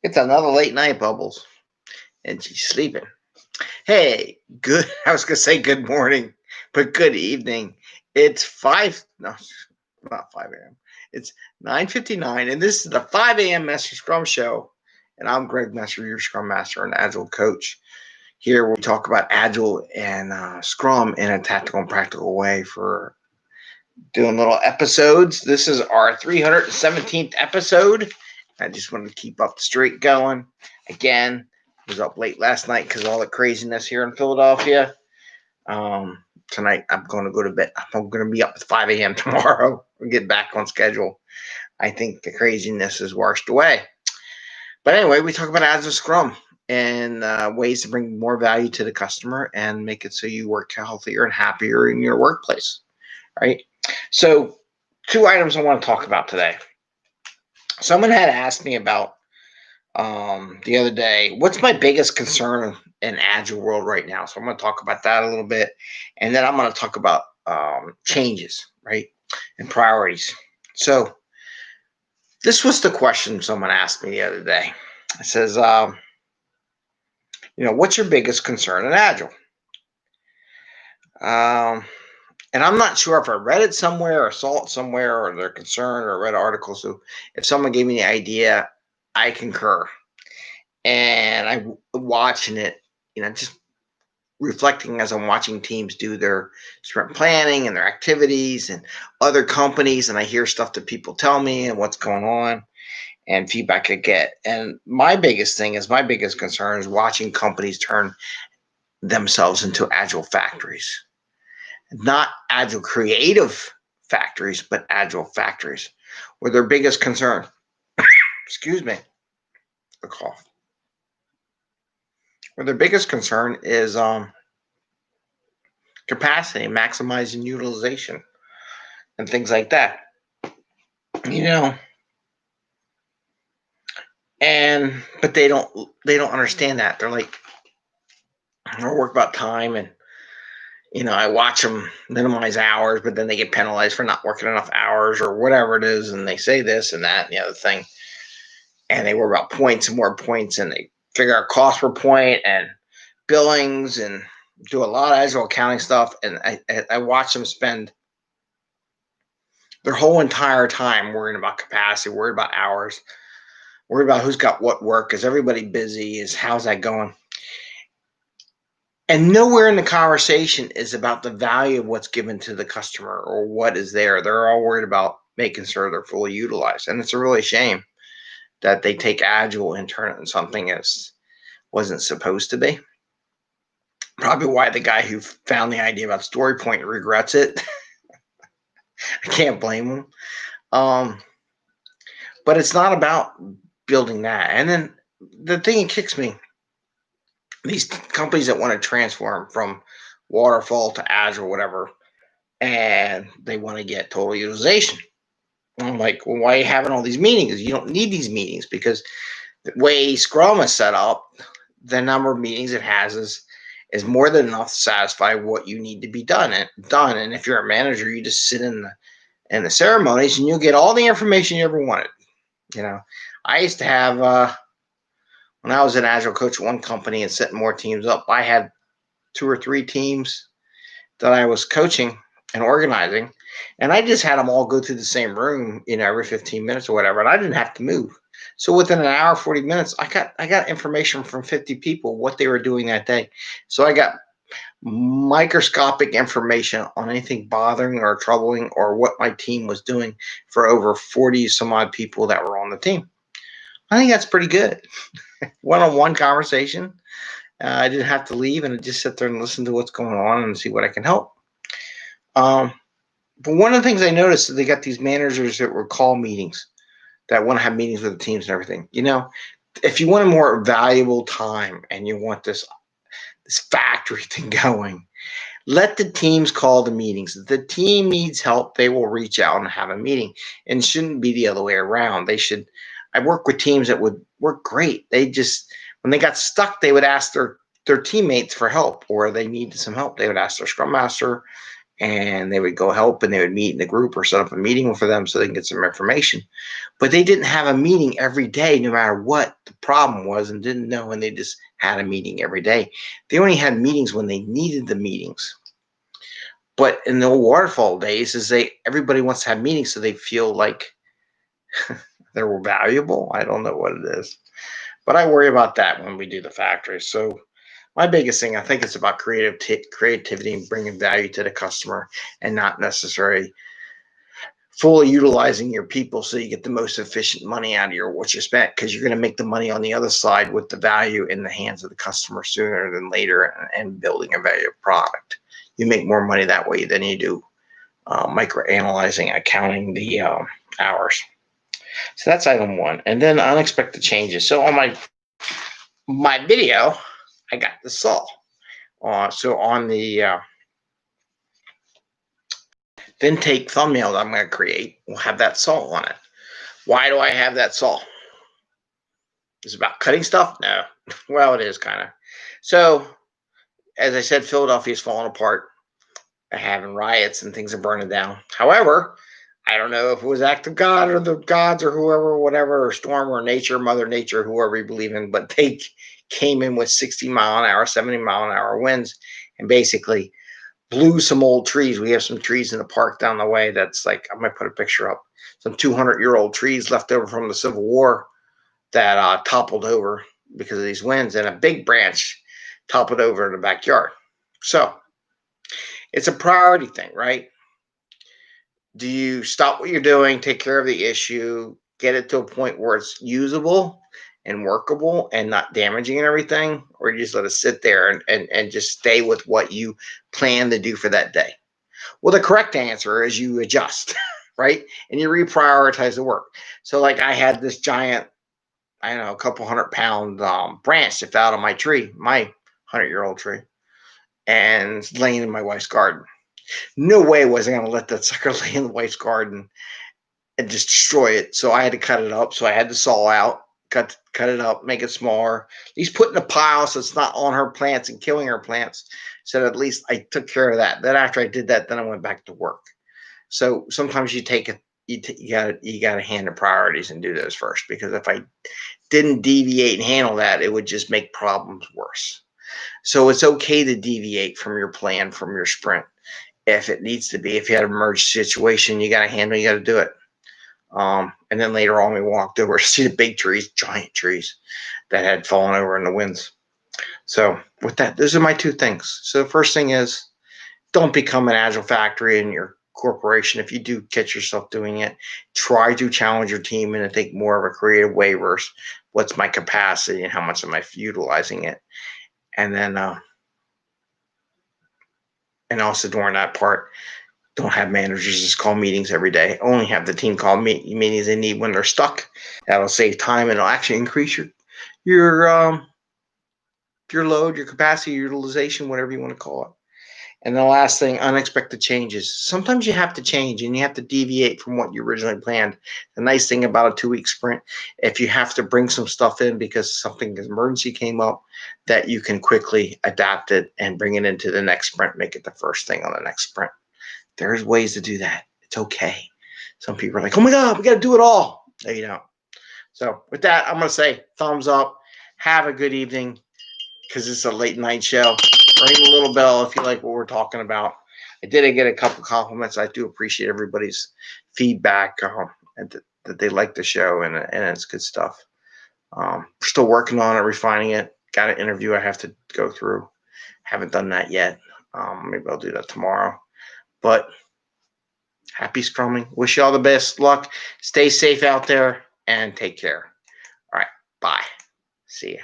It's another late night, Bubbles, and she's sleeping. Hey, good. I was gonna say good morning, but good evening. It's five. No, not 5 a.m. It's 9:59, and this is the 5 a.m. Mester Scrum Show. And I'm Greg Mester, your Scrum Master and Agile Coach. Here we talk about Agile and Scrum in a tactical and practical way for doing little episodes. This is our 317th episode. I just wanted to keep up the streak going. Again, I was up late last night because of all the craziness here in Philadelphia. Tonight, I'm going to go to bed. I'm going to be up at 5 a.m. tomorrow and get back on schedule. I think the craziness is washed away. But anyway, we talk about Agile Scrum and ways to bring more value to the customer and make it so you work healthier and happier in your workplace, right? So, two items I want to talk about today. Someone had asked me about the other day, what's my biggest concern in Agile world right now? So I'm going to talk about that a little bit, and then I'm going to talk about changes, right, and priorities. So this was the question someone asked me the other day. It says, what's your biggest concern in Agile? And I'm not sure if I read it somewhere or saw it somewhere or they're concerned or read an article. So if someone gave me the idea, I concur. And I'm watching it, just reflecting as I'm watching teams do their sprint planning and their activities and other companies. And I hear stuff that people tell me and what's going on and feedback I get. And my biggest concern is watching companies turn themselves into Agile factories. Not Agile creative factories, but Agile factories, where their biggest concern, excuse me, the cough, where their biggest concern is capacity, maximizing utilization, and things like that. But they don't understand that. They're like, I don't work about time and I watch them minimize hours, but then they get penalized for not working enough hours or whatever it is. And they say this and that and the other thing. And they worry about points and more points. And they figure out cost per point and billings and do a lot of Agile accounting stuff. And I watch them spend their whole entire time worrying about capacity, worried about hours, worried about who's got what work. Is everybody busy? How's that going? And nowhere in the conversation is about the value of what's given to the customer or what is there. They're all worried about making sure they're fully utilized. And it's a really shame that they take Agile and turn it into something that wasn't supposed to be. Probably why the guy who found the idea about story point regrets it. I can't blame him. But it's not about building that. And then the thing that kicks me, these companies that want to transform from waterfall to Agile, whatever, and they want to get total utilization. I'm like, well, why are you having all these meetings? You don't need these meetings because the way Scrum is set up, the number of meetings it has is more than enough to satisfy what you need to be done. And if you're a manager, you just sit in the ceremonies and you'll get all the information you ever wanted. I used to have when I was an Agile coach at one company and setting more teams up, I had 2 or 3 teams that I was coaching and organizing, and I just had them all go through the same room, every 15 minutes or whatever, and I didn't have to move. So within an hour, 40 minutes, I got information from 50 people, what they were doing that day. So I got microscopic information on anything bothering or troubling or what my team was doing for over 40 some odd people that were on the team. I think that's pretty good. One-on-one conversation. I didn't have to leave and I just sit there and listen to what's going on and see what I can help. But one of the things I noticed is they got these managers that were call meetings that want to have meetings with the teams and everything. If you want a more valuable time and you want this factory thing going, let the teams call the meetings. If the team needs help, they will reach out and have a meeting. And it shouldn't be the other way around. I work with teams that would work great. They just, when they got stuck, they would ask their teammates for help, or they needed some help. They would ask their Scrum Master, and they would go help, and they would meet in a group or set up a meeting for them so they can get some information. But they didn't have a meeting every day, no matter what the problem was, and didn't know when they just had a meeting every day. They only had meetings when they needed the meetings. But in the old waterfall days, everybody wants to have meetings so they feel like they're valuable. I don't know what it is, but I worry about that when we do the factory. So my biggest thing, I think it's about creativity and bringing value to the customer, and not necessarily fully utilizing your people so you get the most efficient money out of what you spent, because you're going to make the money on the other side with the value in the hands of the customer sooner than later, and building a valuable product. You make more money that way than you do microanalyzing, accounting the hours. So that's item one. And then unexpected changes. So on my video, I got the saw. So on the intake thumbnail that I'm going to create, we'll have that saw on it. Why do I have that saw? Is it about cutting stuff? No. Well, it is kind of. So, as I said, Philadelphia is falling apart. They're having riots and things are burning down. However, I don't know if it was act of God or the gods or whoever, whatever, or storm or nature, Mother Nature, whoever you believe in, but they came in with 60 mile an hour, 70 mile an hour winds, and basically blew some old trees. We have some trees in the park down the way that's like, I might put a picture up, some 200-year-old trees left over from the Civil War that toppled over because of these winds, and a big branch toppled over in the backyard. So it's a priority thing, right? Do you stop what you're doing, take care of the issue, get it to a point where it's usable and workable and not damaging and everything, or you just let it sit there and just stay with what you plan to do for that day? Well, the correct answer is you adjust, right? And you reprioritize the work. So like I had this giant, I don't know, a couple 100-pound branch that fell out of my tree, my 100-year-old tree, and laying in my wife's garden. No way was I going to let that sucker lay in the wife's garden and just destroy it. So I had to cut it up. So I had to saw out, cut it up, make it smaller. At least put in a pile so it's not on her plants and killing her plants. So at least I took care of that. Then after I did that, then I went back to work. So sometimes you take it. You got to hand the priorities and do those first, because if I didn't deviate and handle that, it would just make problems worse. So it's okay to deviate from your plan, from your sprint, if it needs to be. If you had an emergency situation, you got to handle, you got to do it. And then later on, we walked over to see the big trees, giant trees that had fallen over in the winds. So with that, those are my two things. So the first thing is, don't become an Agile Factory in your corporation. If you do catch yourself doing it, try to challenge your team and to think more of a creative way versus what's my capacity and how much am I utilizing it. And then, and also during that part, don't have managers just call meetings every day. Only have the team call meetings they need when they're stuck. That'll save time, and it'll actually increase your load, your capacity, your utilization, whatever you want to call it. And the last thing, unexpected changes. Sometimes you have to change and you have to deviate from what you originally planned. The nice thing about a 2-week sprint, if you have to bring some stuff in because something emergency came up, that you can quickly adapt it and bring it into the next sprint, make it the first thing on the next sprint. There's ways to do that. It's okay. Some people are like, oh my God, we got to do it all. No, you don't. So with that, I'm going to say thumbs up. Have a good evening, because it's a late night show. Ring the little bell if you like what we're talking about. I did get a couple compliments. I do appreciate everybody's feedback and that they like the show, and it's good stuff. We're still working on it, refining it. Got an interview I have to go through. Haven't done that yet. Maybe I'll do that tomorrow. But happy scrumming. Wish you all the best luck. Stay safe out there and take care. All right. Bye. See ya.